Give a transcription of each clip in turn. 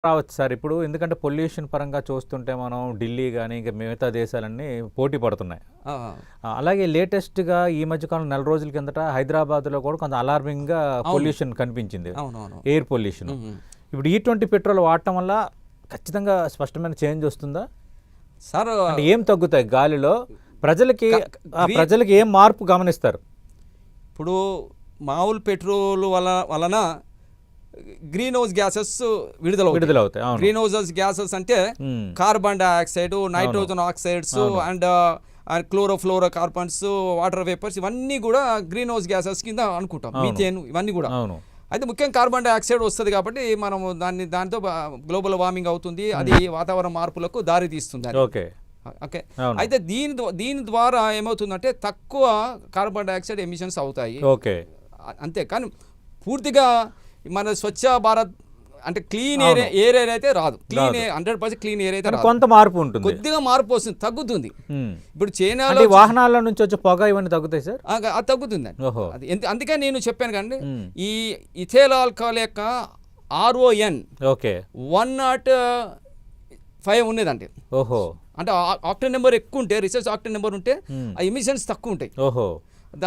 రావచ్చు సార్. ఇప్పుడు ఎందుకంటే పొల్యూషన్ పరంగా చూస్తుంటే మనం ఢిల్లీ గాని, ఇంకా మిగతా దేశాలన్నీ పోటీ పడుతున్నాయి. ఆ! అలాగే లేటెస్ట్‌గా ఈ మధ్య కాలం నెల రోజుల కిందట హైదరాబాద్‌లో కూడా కొంత అలార్మింగ్‌గా అవును. పొల్యూషన్ కనిపించింది. అవునవును. Air pollution. హ్మ్. ఇప్పుడు E20 పెట్రోల్ వాడటం వల్ల ఖచ్చితంగా స్పష్టమైన చేంజ్ వస్తుందా? సార్ అంటే ఏం తగ్గుతాయి గాలిలో? ప్రజలకి గ్రీన్ ప్రజలకి ఏం మార్పు గమనిస్తారు? ఇప్పుడు మామూలు పెట్రోల్ వలన గ్రీన్ హౌస్ గ్యాసెస్ విడుదలవుతాయి. విడుదలవుతాయి. అవును. గ్రీన్ హౌస్ గ్యాసెస్ అంటే హ్మ్. కార్బన్ డయాక్సైడ్, నైట్రోజన్ ఆక్సైడ్స్ అవును. And chlorofluoro carbons, water vapours ఇవన్నీ కూడా గ్రీన్ హౌస్ గ్యాసెస్ కింద అనుకుంటాం. అవును. మీథేన్ ఇవన్నీ కూడా. అవును. అయితే ముఖ్యంగా కార్బన్ డయాక్సైడ్ వస్తుంది కాబట్టి మనం దాంతో గ్లోబల్ వార్మింగ్ అవుతుంది. అది వాతావరణ మార్పులకు దారి తీస్తుంది. ఓకే. ఓకే. అవును. అయితే దీని ద్వారా ఏమవుతుందంటే తక్కువ కార్బన్ డయాక్సైడ్ ఎమిషన్స్ అవుతాయి. ఓకే. అంతే. కానీ పూర్తిగా మన స్వచ్ఛ భారత్ అంటే క్లీన్ అవును. ఎయిర్ అయితే రాదు. క్లీన్ రాదు. 100% క్లీన్ ఎయిర్ అయితే కానీ రాదు. కొంత మార్పు ఉంటుంది. కొద్దిగా మార్పు వస్తుంది, తగ్గుతుంది. హ్మ్. ఇప్పుడు చైనాలో అంటే వాహనాల నుంచి వచ్చే పొగ ఇవన్నీ తగ్గుతాయి సార్? అది తగ్గుతుంది. ఓహో. అది అందుకే నేను చెప్పాను కానీ మ్మ్. ఈ ఇథైల్ ఆల్కహాల్ యొక్క RON ఓకే. 105 ఉన్నదండి. ఓహో. అంటే ఆక్టేన్ నెంబర్ ఎక్కువ ఉంటే, రీసెర్చ్ ఆక్టేన్ నెంబర్ ఉంటే మ్మ్. ఆ ఎమిషన్స్ తక్కువ ఉంటాయి. ఓహో.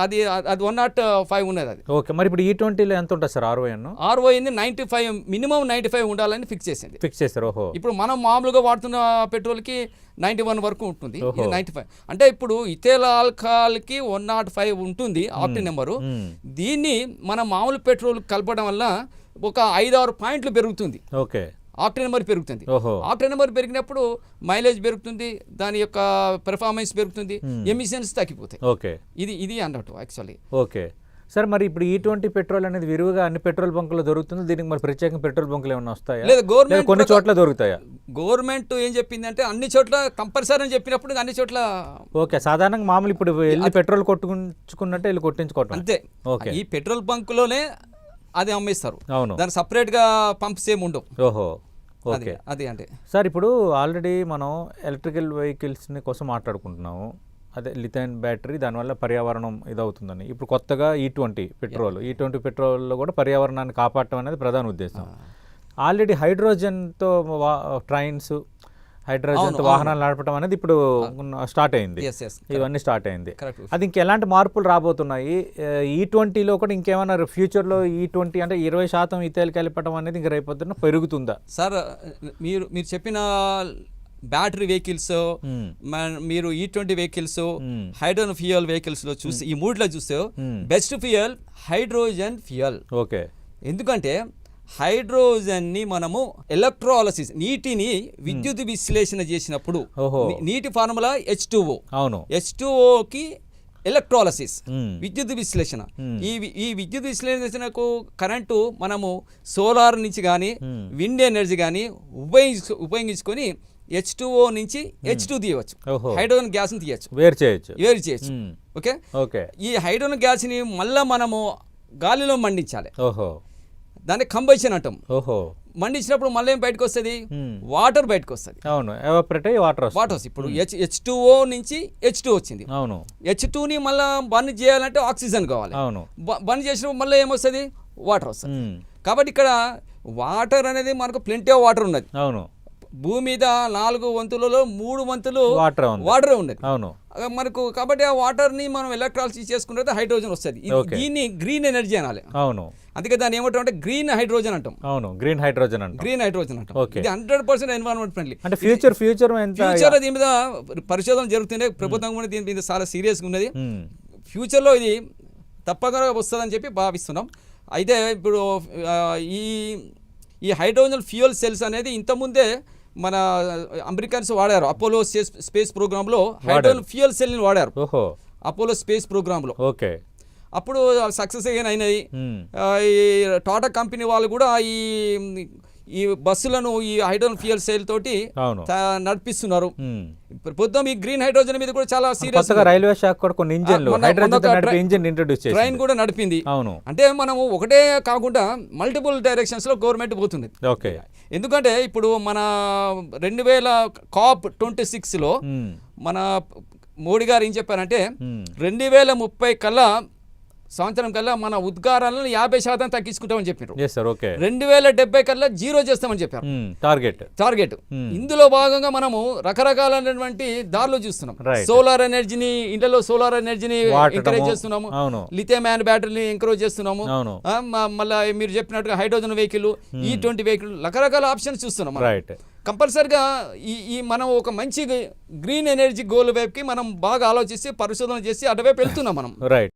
అది 105 ఉన్నది. అది ఓకే. మరి ఇప్పుడు E20లో ఎంత ఉంటుంది సార్ RON? RON 95 మినిమం 95 ఉండాలని ఫిక్స్ చేసింది. ఫిక్స్ చేస్తారు. ఓహో. ఇప్పుడు మనం మామూలుగా వాడుతున్న పెట్రోల్కి 91 వరకు ఉంటుంది. ఓహో. ఇది 95. అంటే ఇప్పుడు ఇథైల్ ఆల్కహాల్కి 105 ఉంటుంది ఆక్టేన్ నెంబరు. మ్మ్. దీన్ని మనం మామూలు పెట్రోల్ కలపడం వల్ల ఒక 5-6 పాయింట్లు పెరుగుతుంది. ఓకే. ఆక్టేన్ నెంబర్ పెరుగుతుంది. ఓహో. ఆక్టేన్ నెంబర్ పెరిగినప్పుడు మైలేజ్ పెరుగుతుంది, దాని యొక్క పెర్ఫార్మెన్స్ పెరుగుతుంది, ఎమిషన్స్ తగ్గిపోతాయి. ఓకే. ఇది అన్నట్టు యాక్చువల్లీ. ఓకే. సార్ మరి ఇప్పుడు E20 పెట్రోల్ అనేది విరివిగా అన్ని పెట్రోల్ బంకుల్లో దొరుకుతుంది. దీనికి మరి ప్రత్యేకంగా పెట్రోల్ బంకులు ఏమైనా వస్తాయా? లేదా గవర్నమెంట్ కొన్ని చోట్ల దొరుకుతాయా? గవర్నమెంట్ ఏం చెప్పిందంటే అన్ని చోట్ల కంపల్సరీ అని చెప్పినప్పుడు అన్ని చోట్ల ఓకే. సాధారణంగా మామూలు ఇప్పుడు వెళ్ళి పెట్రోల్ కొట్టుకుంటున్నట్టే వెళ్ళి కొట్టించుకోవటం. అంతే. ఓకే. ఈ పెట్రోల్ బంకులోనే అది అమ్మేస్తారు. అవును. దానికి సపరేట్గా పంప్స్ ఏమి ఉండవు. ఓహో. ఓకే. అది అంటే సార్ ఇప్పుడు ఆల్రెడీ మనం ఎలక్ట్రికల్ వెహికల్స్ని కోసం మాట్లాడుకుంటున్నాము. అదే లిథియం బ్యాటరీ, దానివల్ల పర్యావరణం ఇదవుతుందని. ఇప్పుడు కొత్తగా E20 పెట్రోల్లో కూడా పర్యావరణాన్ని కాపాడటం అనేది ప్రధాన ఉద్దేశం. ఆల్రెడీ హైడ్రోజన్తో ట్రైన్స్, హైడ్రోజన్తో వాహనాలు నడపడం అనేది ఇప్పుడు స్టార్ట్ అయింది. ఎస్ ఇవన్నీ స్టార్ట్ అయింది. కరెక్ట్. అది ఇంకెలాంటి మార్పులు రాబోతున్నాయి? E20లో కూడా ఇంకేమైనా ఫ్యూచర్లో E20 అంటే 20% ఇథైల్ కలిపడం అనేది ఇంక రేపొద్దున పెరుగుతుందా? సార్ మీరు చెప్పిన బ్యాటరీ వెహికల్స్, మీరు E20 వెహికల్స్, హైడ్రోజన్ ఫ్యూయల్ వెహికల్స్లో చూస్తే ఈ మూడులో చూస్తే best fuel hydrogen fuel. Okay. ఎందుకంటే హైడ్రోజన్ని మనము ఎలక్ట్రాలసిస్, నీటిని విద్యుత్ విశ్లేషణ చేసినప్పుడు నీటి ఫార్ములా H2O. అవును. H2Oకి ఎలక్ట్రాలసిస్, మ్మ్. విద్యుత్ విశ్లేషణ. ఈ విద్యుత్ విశ్లేషణకు కరెంటు మనము సోలార్ నుంచి కానీ విండ్ ఎనర్జీ కానీ ఉపయోగించుకొని H2O నుంచి H2 తీయవచ్చు. ఓహో. హైడ్రోజన్ గ్యాస్ని తీయచ్చు, వేరు చేయొచ్చు. వేరు చేయొచ్చు. మ్మ్. ఓకే. ఓకే. ఈ హైడ్రోజన్ గ్యాస్ని మళ్ళీ మనము గాలిలో మండించాలి. ఓహో. దాన్ని కంబషన్ అంటాం. ఓహో. మండించినప్పుడు మళ్ళీ ఏం బయటకు వస్తుంది? మ్మ్. వాటర్ బయటకు వస్తుంది. అవును. ఎవాపరేట్ అయ్యి వాటర్ వాటర్ వస్తుంది. ఇప్పుడు H2O నుంచి H2 వచ్చింది. అవును. H2ని మళ్ళీ బర్న్ చేయాలంటే ఆక్సిజన్ కావాలి. అవును. బర్న్ చేసినప్పుడు మళ్ళీ ఏమొస్తుంది? వాటర్ వస్తుంది. మ్మ్. కాబట్టి ఇక్కడ వాటర్ అనేది మనకు ప్లెంటీ ఆఫ్ వాటర్ ఉన్నది. అవును. భూమి మీద 4 వంతులలో 3 వంతులు వాటర్ ఉండేది. అవును. మనకు కాబట్టి ఆ వాటర్ని మనం ఎలక్ట్రాలసిస్ చేసుకుంటే హైడ్రోజన్ వస్తుంది. దీన్ని గ్రీన్ ఎనర్జీ అనాలి. అవును. అందుకే దాన్ని ఏమంటాం అంటే గ్రీన్ హైడ్రోజన్ అంటాం. అవును. గ్రీన్ హైడ్రోజన్ అంటాం. ఓకే. ఇది 100% ఎన్వైరన్మెంట్ ఫ్రెండ్లీ. అంటే ఫ్యూచర్ ఎంత? ఫ్యూచర్ దీని మీద పరిశోధన జరుగుతుంది. ప్రభుత్వం కూడా దీని మీద చాలా సీరియస్గా ఉన్నది. ఫ్యూచర్లో ఇది తప్పకుండా వస్తుందని చెప్పి భావిస్తున్నాం. అయితే ఇప్పుడు ఈ హైడ్రోజన్ ఫ్యూయల్ సెల్స్ అనేది ఇంతకుముందే మన అమెరికన్స్ వాడారు. అపోలో స్పేస్ ప్రోగ్రాంలో హైడ్రోజన్ ఫ్యూయల్ సెల్ని వాడారు. ఓహో. అపోలో స్పేస్ ప్రోగ్రాంలో. ఓకే. అప్పుడు సక్సెస్ అయినాయి. ఈ టాటా కంపెనీ వాళ్ళు కూడా ఈ బస్సులను ఈ హైడ్రోజన్ ఫ్యూయల్ సెల్ తోటి నడిపిస్తున్నారు. ప్రస్తుతం ఈ గ్రీన్ హైడ్రోజన్ మీద కూడా చాలా సీరియస్. రైల్వే శాఖ కూడా కొన్ని ఇంజిన్ ఇంట్రొడ్యూస్ చేసింది. ట్రైన్ కూడా నడిపింది. అవును. అంటే మనము ఒకటే కాకుండా మల్టిపుల్ డైరెక్షన్స్ లో గవర్నమెంట్ పోతుంది. ఓకే. ఎందుకంటే ఇప్పుడు మన 2026లో మన మోడీ గారు ఏం చెప్పారంటే 2030 కల్లా సంవత్సరం కల్లా మన ఉద్గారాలను 50% తగ్గించుకుంటామని చెప్పారు. Yes sir, okay. 2070 కల్లా 0 చేస్తామని చెప్పారు టార్గెట్. ఇందులో భాగంగా మనము రకరకాలైనటువంటి దారులు చూస్తున్నాం. సోలార్ ఎనర్జీని, ఇంట్లో సోలార్ ఎనర్జీని ఎంకరేజ్ చేస్తున్నాము, లిథియం అయాన్ బ్యాటరీని ఎంకరేజ్ చేస్తున్నాము, మళ్ళీ మీరు చెప్పినట్టుగా హైడ్రోజన్ వెహికల్, E20 వెహికల్, రకరకాల ఆప్షన్స్ చూస్తున్నాం. కంపల్సరిగా ఈ మనం ఒక మంచి గ్రీన్ ఎనర్జీ గోల్ వైపుకి మనం బాగా ఆలోచిస్తే పరిశోధన చేసి అటువైపు వెళ్తున్నాం మనం. రైట్.